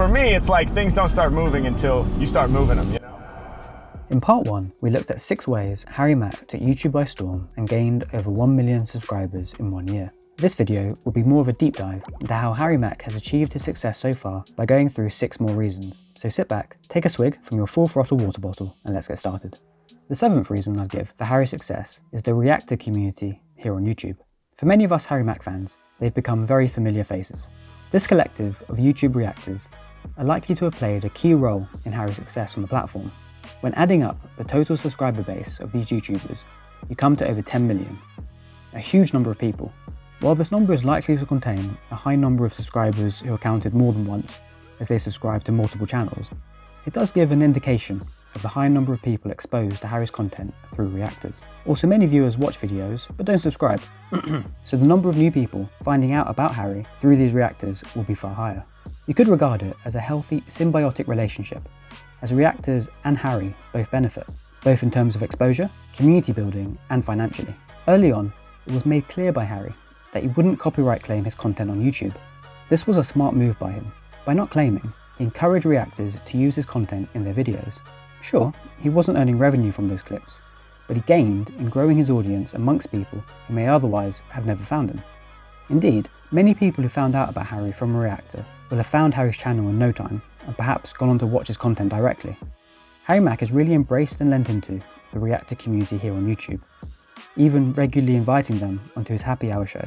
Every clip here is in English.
for me, it's like things don't start moving until you start moving them, you know? In part 1, we looked at 6 ways Harry Mack took YouTube by storm and gained over 1 million subscribers in 1 year. This video will be more of a deep dive into how Harry Mack has achieved his success so far by going through 6 more reasons. So sit back, take a swig from your full throttle water bottle, and let's get started. The 7th reason I'd give for Harry's success is the Reactor community here on YouTube. For many of us Harry Mack fans, they've become very familiar faces. This collective of YouTube reactors are likely to have played a key role in Harry's success on the platform. When adding up the total subscriber base of these YouTubers, you come to over 10 million, a huge number of people. While this number is likely to contain a high number of subscribers who are counted more than once as they subscribe to multiple channels, it does give an indication of the high number of people exposed to Harry's content through Reactors. Also, many viewers watch videos but don't subscribe, so the number of new people finding out about Harry through these Reactors will be far higher. You could regard it as a healthy symbiotic relationship, as Reactors and Harry both benefit, both in terms of exposure, community building and financially. Early on, it was made clear by Harry that he wouldn't copyright claim his content on YouTube. This was a smart move by him. By not claiming, he encouraged Reactors to use his content in their videos. Sure, he wasn't earning revenue from those clips, but he gained in growing his audience amongst people who may otherwise have never found him. Indeed, many people who found out about Harry from a Reactor will have found Harry's channel in no time and perhaps gone on to watch his content directly. Harry Mack has really embraced and lent into the Reactor community here on YouTube, even regularly inviting them onto his happy hour show.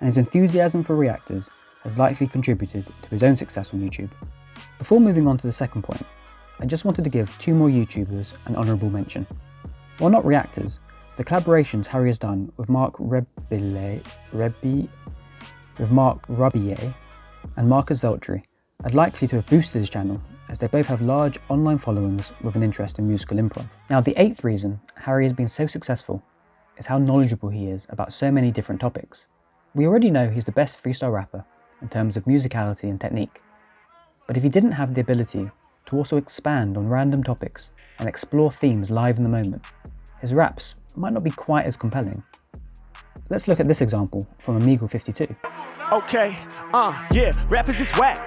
And his enthusiasm for Reactors has likely contributed to his own success on YouTube. Before moving on to the second point, I just wanted to give 2 more YouTubers an honourable mention. While not Reactors, the collaborations Harry has done with Mark Rabier and Marcus Veltri are likely to have boosted his channel, as they both have large online followings with an interest in musical improv. Now, the 8th reason Harry has been so successful is how knowledgeable he is about so many different topics. We already know he's the best freestyle rapper in terms of musicality and technique, but if he didn't have the ability to also expand on random topics and explore themes live in the moment, his raps might not be quite as compelling. Let's look at this example from Omegle 52. Okay, yeah, rappers is whack.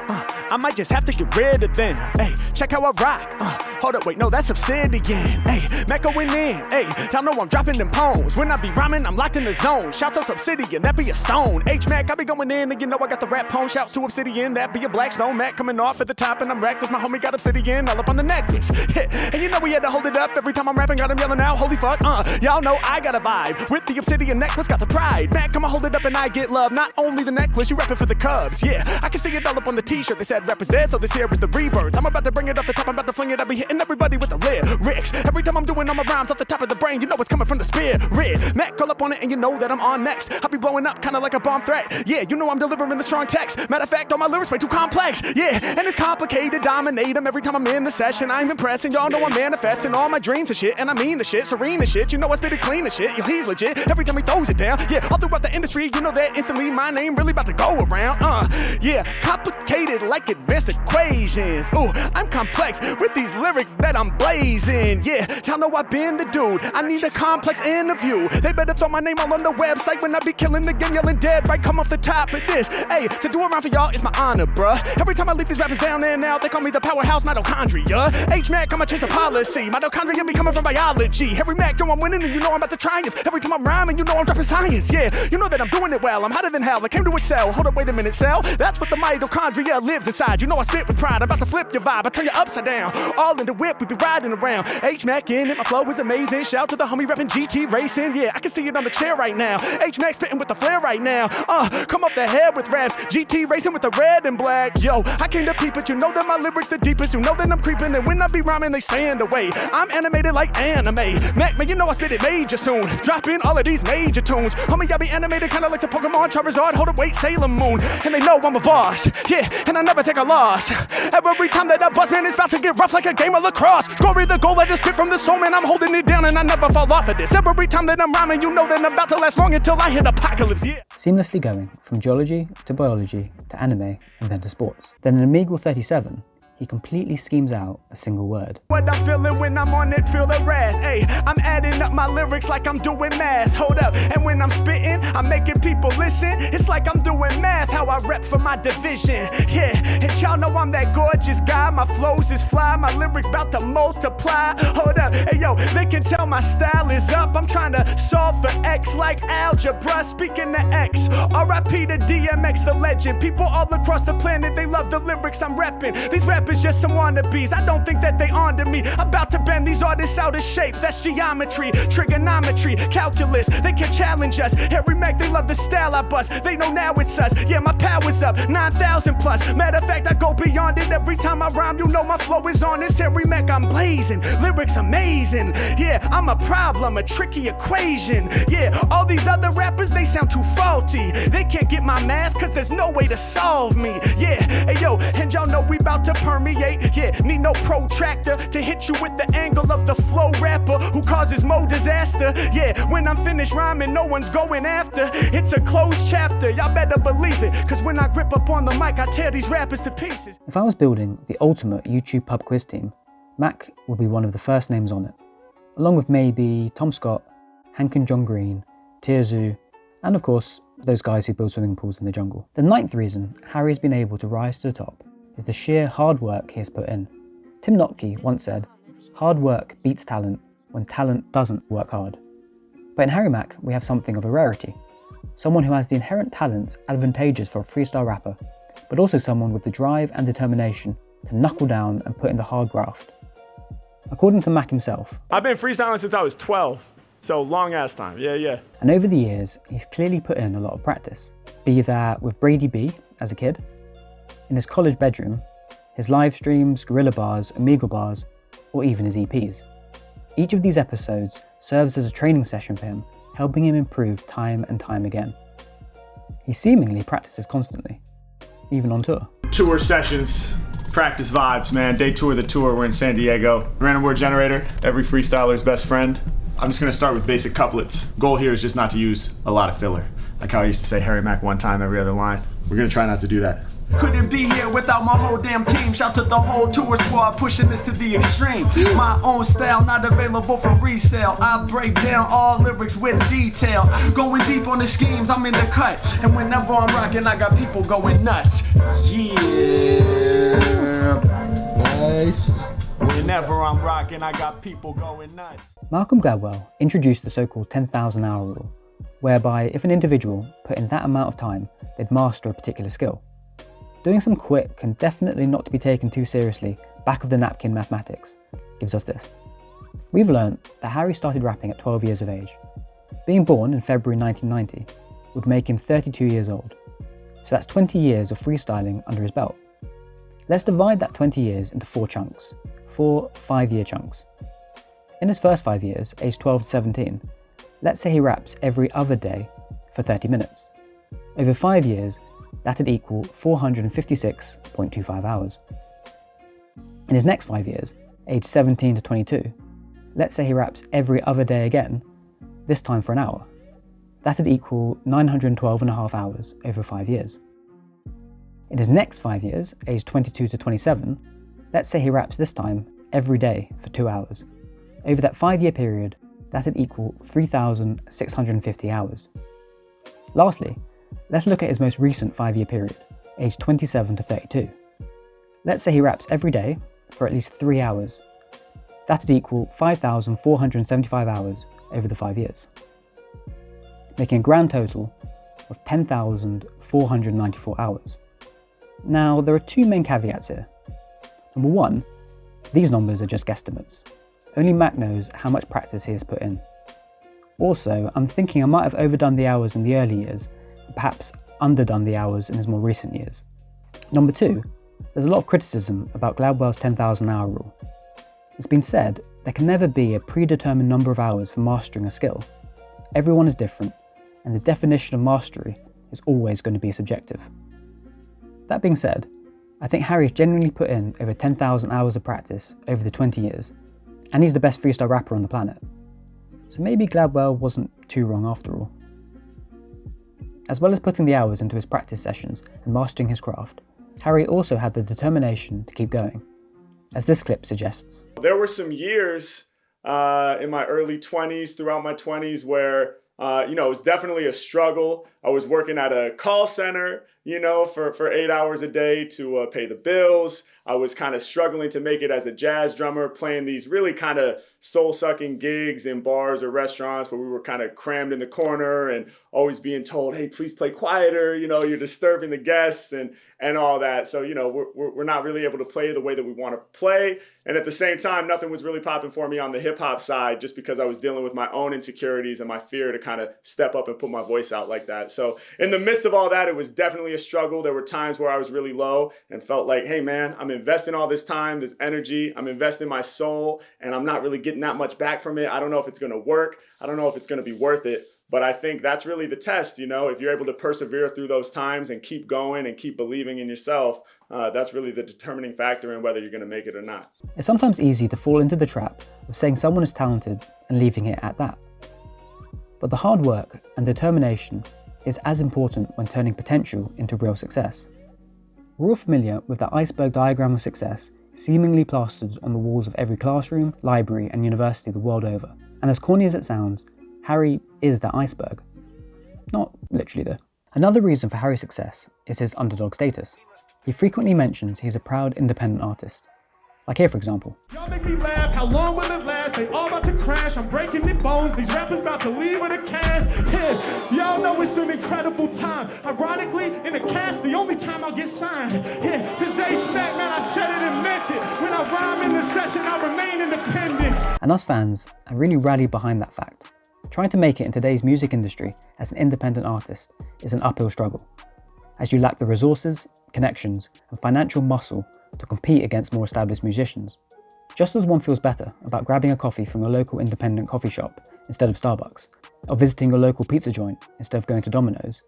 I might just have to get rid of them. Hey, check how I rock. Hold up, wait, no, that's Obsidian. Hey, Mac going in. Hey, y'all know I'm dropping them poems. When I be rhyming, I'm locked in the zone. Shouts out to Obsidian, that be a stone. H-Mac, I be going in, and you know I got the rap poem. Shouts to Obsidian, that be a black stone. Mac coming off at the top, and I'm Reactors. My homie got Obsidian all up on the necklace. And you know we had to hold it up every time I'm rapping. Got him yelling out, holy fuck. Y'all know I got a vibe with the Obsidian necklace. Got the pride. Mac, come on, hold it up, and I get love. Not only the necklace, you rapping for the Cubs. Yeah, I can see it all up on the t-shirt. They said rappers dead, so this here is the rebirth. I'm about to bring it off the top, I'm about to fling it. I be hitting everybody with the lyrics. Every time I'm doing all my rhymes off the top of the brain, you know it's coming from the spirit. Mac, call up on it and you know that I'm on next. I be blowing up kinda like a bomb threat. Yeah, you know I'm delivering the strong text. Matter of fact, all my lyrics way too complex. Yeah, and it's complicated, dominate them. Every time I'm in the session, I'm impressing. Y'all know I'm manifesting all my dreams and shit. And I mean the shit, serene and shit. You know I spit it clean and shit. Yo, he's legit. Every time he throws it down. Yeah, all throughout the industry, you know that instantly my name really about to go around. Yeah, complicated like advanced equations. Ooh, I'm complex with these lyrics that I'm blazing. Yeah, y'all know I've been the dude. I need a complex interview. They better throw my name all on the website when I be killing the game, yelling dead right. Come off the top of this. Hey, to do around for y'all is my honor, bruh. Every time I leave these rappers down there and out, they call me the powerhouse mitochondria. H-Mac, I'ma change the policy. Mitochondria be coming from biology. Harry Mack, yo, I'm winning and you know I'm about to triumph. Every time I'm rhyming, you know I'm dropping science. Yeah, you know that I'm doing it well. I'm hotter than hell. I came to excel. Hold up, wait a minute, cell. That's what the mitochondria lives inside. You know I spit with pride. I'm about to flip your vibe. I turn you upside down. All in the whip, we be riding around. H-Mac in it, my flow is amazing. Shout to the homie reppin' GT racing. Yeah, I can see it on the chair right now. H-Mac spitting with the flair right now. Come off the head with raps. GT racing with the red and black. Yo, I came to peep it. You know that my lyrics the deepest. You know that I'm creeping. And when I be rhyming, they stand away. I'm animated like anime. Mac, man, you know I spit it major soon. Dropping all of these major tunes. Homie, I be animated kinda like the Pokemon Charizard. Hold up, wait, Sailor Moon. And they know I'm a boss. Yeah, and I never take a loss. Every time that I bust, man, it's about to get rough like a game of lacrosse. Scoring the goal, I just spit from the soul, man, I'm holding it down and I never fall off of this. Every time that I'm rhyming, you know that I'm about to last long until I hit apocalypse, yeah. Seamlessly going from geology to biology to anime and then to sports. Then in Omegle 37, he completely schemes out a single word. What I'm feeling when I'm on it, feel the wrath. Hey, I'm adding up my lyrics like I'm doing math. Hold up, and when I'm spitting, I'm making people listen. It's like I'm doing math, how I rep for my division. Yeah, and y'all know I'm that gorgeous guy. My flows is fly, my lyrics about to multiply. Hold up, hey yo, they can tell my style is up. I'm trying to solve for X like algebra. Speaking of X, R.I.P. to DMX, the legend. People all across the planet, they love the lyrics I'm repping. These rappers just some wannabes, I don't think that they onto me. About to bend these artists out of shape. That's geometry, trigonometry, calculus. They can challenge us. Harry Mack, they love the style I bust. They know now it's us. Yeah, my power's up, 9,000 plus. Matter of fact, I go beyond it. Every time I rhyme, you know my flow is on this. Harry Mack, I'm blazing. Lyrics amazing. Yeah, I'm a problem, a tricky equation. Yeah, all these other rappers, they sound too faulty. They can't get my math, cause there's no way to solve me. Yeah, hey yo, and y'all know we about to permeate. Yeah, need no protractor to hit you with the angle of the flow rapper who causes more disaster. Yeah, when I'm finished rhyming, no one's going after. It's a closed chapter, y'all better believe it. Cause when I grip up on the mic, I tear these rappers to pieces. If I was building the ultimate YouTube pub quiz team, Mack would be one of the first names on it, along with maybe Tom Scott, Hank and John Green, Tierzu, and of course, those guys who build swimming pools in the jungle. The ninth reason Harry's been able to rise to the top is the sheer hard work he has put in. Tim Notke once said, "Hard work beats talent when talent doesn't work hard." But in Harry Mack, we have something of a rarity. Someone who has the inherent talents advantageous for a freestyle rapper, but also someone with the drive and determination to knuckle down and put in the hard graft. According to Mack himself, I've been freestyling since I was 12, so long ass time, yeah. And over the years, he's clearly put in a lot of practice, be that with Brady B as a kid, in his college bedroom, his live streams, Gorilla Bars, Omegle Bars, or even his EPs. Each of these episodes serves as a training session for him, helping him improve time and time again. He seemingly practices constantly, even on tour. Tour sessions, practice vibes, man. Day two of the tour, we're in San Diego. Random word generator, every freestyler's best friend. I'm just gonna start with basic couplets. Goal here is just not to use a lot of filler. Like how I used to say Harry Mack one time every other line. We're gonna try not to do that. Couldn't be here without my whole damn team. Shout to the whole tour squad pushing this to the extreme. My own style not available for resale. I break down all lyrics with detail. Going deep on the schemes, I'm in the cut. And whenever I'm rocking, I got people going nuts. Yeah. Nice. Whenever I'm rocking, I got people going nuts. Malcolm Gladwell introduced the so-called 10,000 hour rule, whereby if an individual put in that amount of time, they'd master a particular skill. Doing some quick and definitely not to be taken too seriously back of the napkin mathematics gives us this. We've learnt that Harry started rapping at 12 years of age. Being born in February 1990 would make him 32 years old, so that's 20 years of freestyling under his belt. Let's divide that 20 years into 4 chunks, 4 5-year chunks. In his first 5 years, aged 12 to 17, let's say he raps every other day for 30 minutes. Over 5 years, that'd equal 456.25 hours. In his next 5 years, aged 17 to 22, let's say he raps every other day again, this time for an hour. That'd equal 912.5 hours over 5 years. In his next 5 years, aged 22 to 27, let's say he raps this time every day for 2 hours. Over that 5-year period, that'd equal 3,650 hours. Lastly, let's look at his most recent 5-year period, aged 27 to 32. Let's say he raps every day for at least 3 hours. That'd equal 5,475 hours over the 5 years, making a grand total of 10,494 hours. Now, there are 2 main caveats here. Number 1, these numbers are just guesstimates. Only Mack knows how much practice he has put in. Also, I'm thinking I might have overdone the hours in the early years, and perhaps underdone the hours in his more recent years. Number 2, there's a lot of criticism about Gladwell's 10,000 hour rule. It's been said there can never be a predetermined number of hours for mastering a skill. Everyone is different, and the definition of mastery is always going to be subjective. That being said, I think Harry has genuinely put in over 10,000 hours of practice over the 20 years, and he's the best freestyle rapper on the planet. So maybe Gladwell wasn't too wrong after all. As well as putting the hours into his practice sessions and mastering his craft, Harry also had the determination to keep going, as this clip suggests. There were some years in my early 20s, throughout my 20s, where it was definitely a struggle. I was working at a call center, for 8 hours a day to pay the bills. I was kind of struggling to make it as a jazz drummer, playing these really kind of soul-sucking gigs in bars or restaurants where we were kind of crammed in the corner and always being told, hey, please play quieter, you're disturbing the guests and all that. So, we're not really able to play the way that we want to play. And at the same time, nothing was really popping for me on the hip hop side, just because I was dealing with my own insecurities and my fear to kind of step up and put my voice out like that. So in the midst of all that, it was definitely a struggle. There were times where I was really low and felt like, hey man, I'm investing all this time, this energy, I'm investing my soul, and I'm not really getting that much back from it. I don't know if it's going to work. I don't know if it's going to be worth it. But I think that's really the test, if you're able to persevere through those times and keep going and keep believing in yourself, that's really the determining factor in whether you're going to make it or not. It's sometimes easy to fall into the trap of saying someone is talented and leaving it at that. But the hard work and determination is as important when turning potential into real success. We're all familiar with the iceberg diagram of success seemingly plastered on the walls of every classroom, library and university the world over. And as corny as it sounds, Harry is that iceberg. Not literally though. Another reason for Harry's success is his underdog status. He frequently mentions he's a proud independent artist. Like here for example. Y'all make me laugh, how long will it last? They all about to crash, I'm breaking their bones. These rappers about to leave with a cast. Yeah, y'all know it's an incredible time. Ironically, in the cast, the only time I'll get signed. Yeah, cause H-Mack, man, I said it and meant it. When I rhyme in the session, I remain independent. And us fans have really rallied behind that fact. Trying to make it in today's music industry as an independent artist is an uphill struggle, as you lack the resources, connections, and financial muscle to compete against more established musicians. Just as one feels better about grabbing a coffee from your local independent coffee shop instead of Starbucks, or visiting your local pizza joint instead of going to Domino's,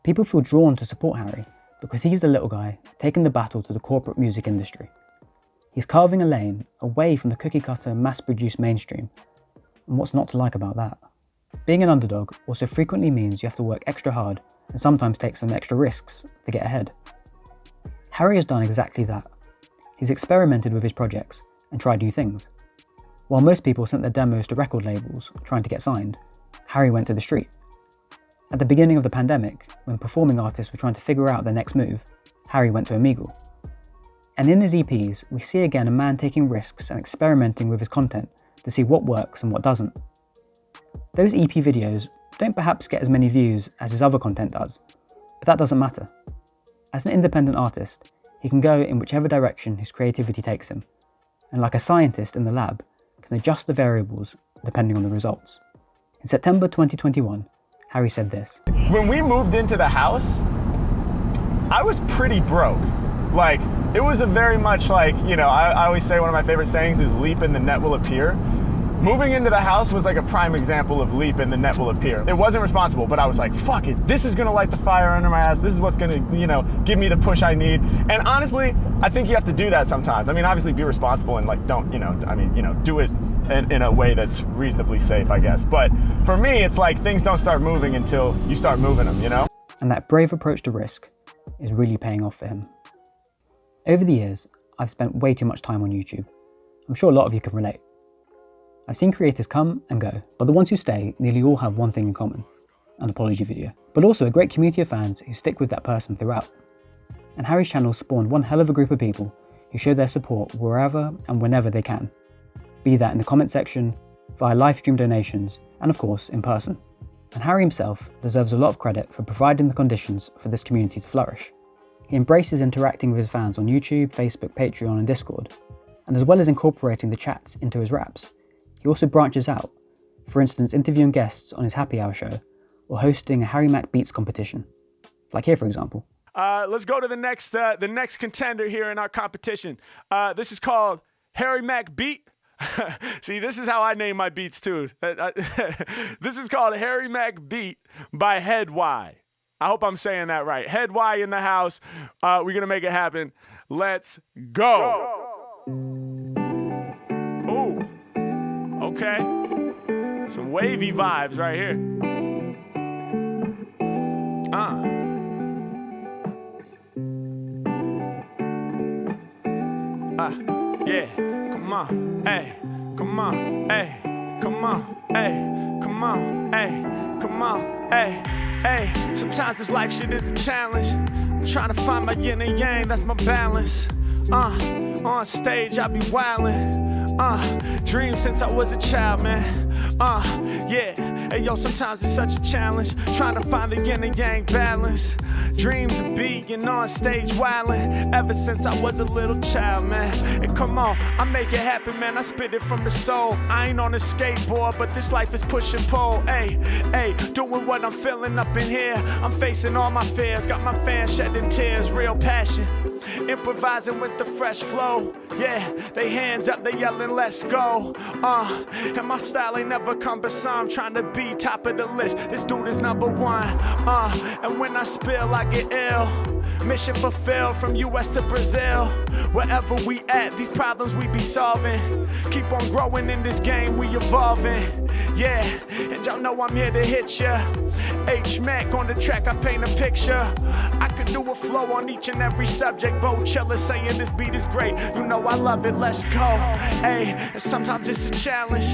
people feel drawn to support Harry because he's the little guy taking the battle to the corporate music industry. He's carving a lane away from the cookie-cutter, mass-produced mainstream, and what's not to like about that? Being an underdog also frequently means you have to work extra hard and sometimes take some extra risks to get ahead. Harry has done exactly that. He's experimented with his projects and tried new things. While most people sent their demos to record labels trying to get signed, Harry went to the street. At the beginning of the pandemic, when performing artists were trying to figure out their next move, Harry went to Omegle. And in his EPs, we see again a man taking risks and experimenting with his content to see what works and what doesn't. Those EP videos don't perhaps get as many views as his other content does, but that doesn't matter. As an independent artist, he can go in whichever direction his creativity takes him, and like a scientist in the lab, can adjust the variables depending on the results. In September 2021, Harry said this. When we moved into the house, I was pretty broke. Like, it was a very much like, I always say one of my favorite sayings is leap and the net will appear. Moving into the house was like a prime example of leap and the net will appear. It wasn't responsible, but I was like, fuck it. This is gonna light the fire under my ass. This is what's gonna, give me the push I need. And honestly, I think you have to do that sometimes. I mean, obviously be responsible and like, don't, do it in a way that's reasonably safe, I guess. But for me, it's like things don't start moving until you start moving them, And that brave approach to risk is really paying off for him. Over the years, I've spent way too much time on YouTube. I'm sure a lot of you can relate. I've seen creators come and go, but the ones who stay nearly all have one thing in common, an apology video, but also a great community of fans who stick with that person throughout. And Harry's channel spawned one hell of a group of people who show their support wherever and whenever they can, be that in the comment section, via live stream donations, and of course in person. And Harry himself deserves a lot of credit for providing the conditions for this community to flourish. He embraces interacting with his fans on YouTube, Facebook, Patreon and Discord, and as well as incorporating the chats into his raps, he also branches out, for instance interviewing guests on his happy hour show, or hosting a Harry Mack beats competition, like here for example. Let's go to the next contender here in our competition. This is called Harry Mack Beat. See, this is how I name my beats too. This is called Harry Mack Beat by Head Y. I hope I'm saying that right. Head Y in the house. We're gonna make it happen. Let's go. Ooh. Okay. Some wavy vibes right here. Yeah, come on, hey, come on, hey, come on, hey, come on, hey, come on, hey, hey. Sometimes this life shit is a challenge. I'm trying to find my yin and yang, that's my balance. On stage I be wildin'. Dreams since I was a child, man. Yeah. Hey, yo, sometimes it's such a challenge trying to find the yin and yang balance. Dreams of being on stage wildin' ever since I was a little child, man. And come on, I make it happen, man. I spit it from the soul. I ain't on a skateboard, but this life is push and pull. Hey, hey, doing what I'm feeling up in here. I'm facing all my fears, got my fans shedding tears, real passion. Improvising with the fresh flow. Yeah, they hands up, they yelling, let's go. And my style ain't never cumbersome. Trying to be top of the list. This dude is number one. And when I spill, I get ill. Mission fulfilled from US to Brazil. Wherever we at, these problems we be solving. Keep on growing in this game, we evolving. Yeah, and y'all know I'm here to hit ya. H Mack on the track, I paint a picture. I could do a flow on each and every subject. Bo Chiller saying this beat is great. You know I love it, let's go. Hey, and sometimes it's a challenge.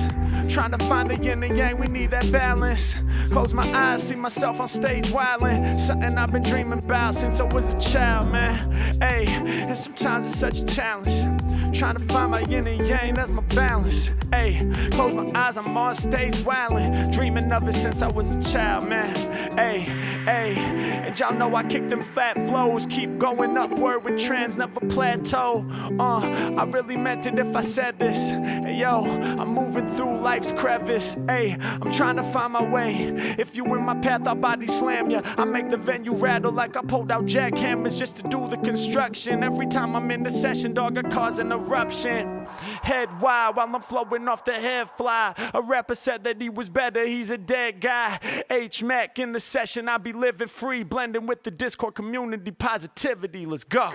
Trying to find the yin and yang, we need that balance. Close my eyes, see myself on stage wildin'. Something I've been dreaming about since I was a child, man. Hey, and sometimes it's such a challenge. Trying to find my yin and yang, that's my balance. Hey, close my eyes, I'm on stage wildin'. Dreaming of it since I was a child, man. Hey, hey, and y'all know I kick them fat flows. Keep going upward with trends, never plateau. I really meant it if I said this. Hey, yo, I'm moving through life's crevice. Hey, I'm trying to find my way. If you in my path, I'll body slam ya. I make the venue rattle like I pulled out jackhammers just to do the construction. Every time I'm in the session, dog, I cause an eruption. Head wide while I'm flowing off the head fly. A rapper said that he was better, he's a dead guy. H Mack in the session, I be living free, blending with the Discord community positivity. Let's go.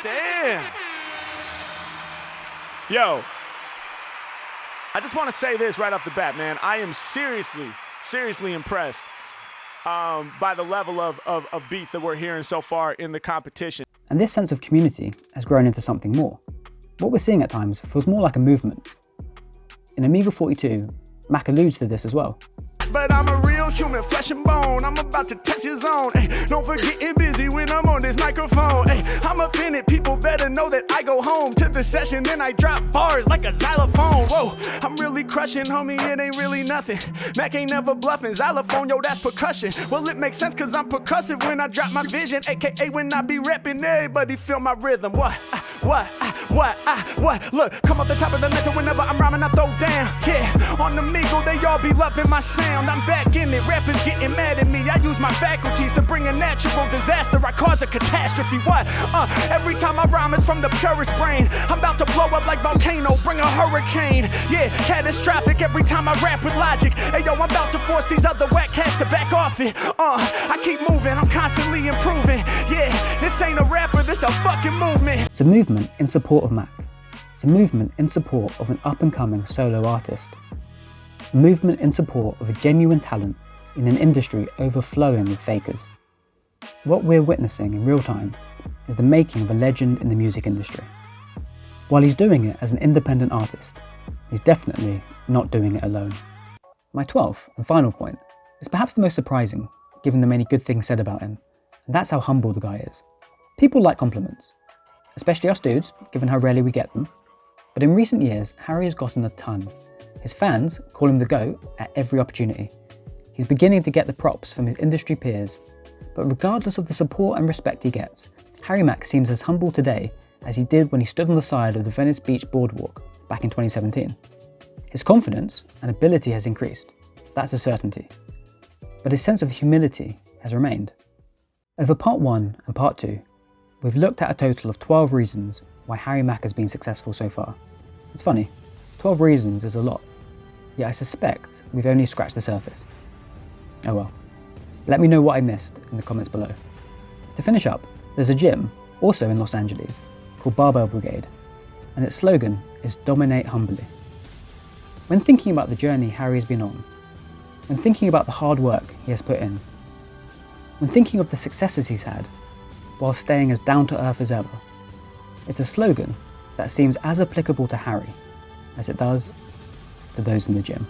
Damn. Yo, I just want to say this right off the bat, man. I am seriously impressed by the level of beats that we're hearing so far in the competition. And this sense of community has grown into something more. What we're seeing at times feels more like a movement. In Omegle 42, Mack alludes to this as well. But I'm a real human, flesh and bone. I'm about to test your zone. Ay, don't forget getting busy when I'm on this microphone. Ay, I'm up in it, people better know that I go home to the session, then I drop bars like a xylophone. Whoa, I'm really crushing, homie, it ain't really nothing. Mack ain't never bluffing, xylophone, yo, that's percussion. Well, it makes sense cause I'm percussive when I drop my vision, aka when I be rapping, everybody feel my rhythm. What? Look, come off the top of the mental whenever I'm rhyming, I throw down. Yeah, on the Omegle, they all be loving my sound. I'm back in it, rappers getting mad at me. I use my faculties to bring a natural disaster. I cause a catastrophe. What? Every time I rhyme, it's from the purest brain. I'm about to blow up like volcano, bring a hurricane. Yeah, catastrophic every time I rap with logic. Hey yo, I'm about to force these other whack cats to back off it. I keep moving, I'm constantly improving. Yeah, this ain't a rapper, this a fucking movement. It's a movement in support of Mack. It's a movement in support of an up-and-coming solo artist. A movement in support of a genuine talent in an industry overflowing with fakers. What we're witnessing in real time is the making of a legend in the music industry. While he's doing it as an independent artist, he's definitely not doing it alone. My 12th and final point is perhaps the most surprising, given the many good things said about him, and that's how humble the guy is. People like compliments, especially us dudes, given how rarely we get them. But in recent years, Harry has gotten a ton. His fans call him the GOAT at every opportunity. He's beginning to get the props from his industry peers, but regardless of the support and respect he gets, Harry Mack seems as humble today as he did when he stood on the side of the Venice Beach boardwalk back in 2017. His confidence and ability has increased, that's a certainty, but his sense of humility has remained. Over part 1 and part 2, we've looked at a total of 12 reasons why Harry Mack has been successful so far. It's funny, 12 reasons is a lot, yet I suspect we've only scratched the surface. Oh well. Let me know what I missed in the comments below. To finish up, there's a gym, also in Los Angeles, called Barbell Brigade, and its slogan is Dominate Humbly. When thinking about the journey Harry's been on, when thinking about the hard work he has put in, when thinking of the successes he's had, while staying as down to earth as ever, It's a slogan that seems as applicable to Harry as it does to those in the gym.